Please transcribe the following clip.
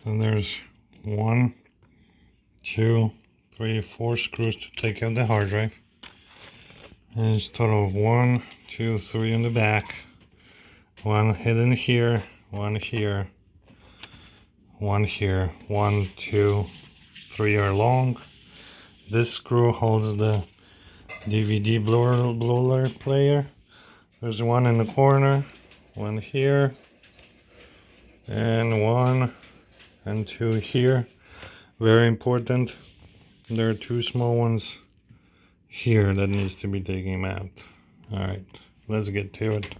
So there's 1, 2, 3, 4 screws to take out the hard drive. And it's a total of 1, 2, 3 in the back. One hidden here, one here, one here, 1, 2, 3 are long. This screw holds the DVD Blu-ray player. There's one in the corner, one here, and 1 and 2 here. Very important. There are 2 small ones here that needs to be taken out. Alright, let's get to it.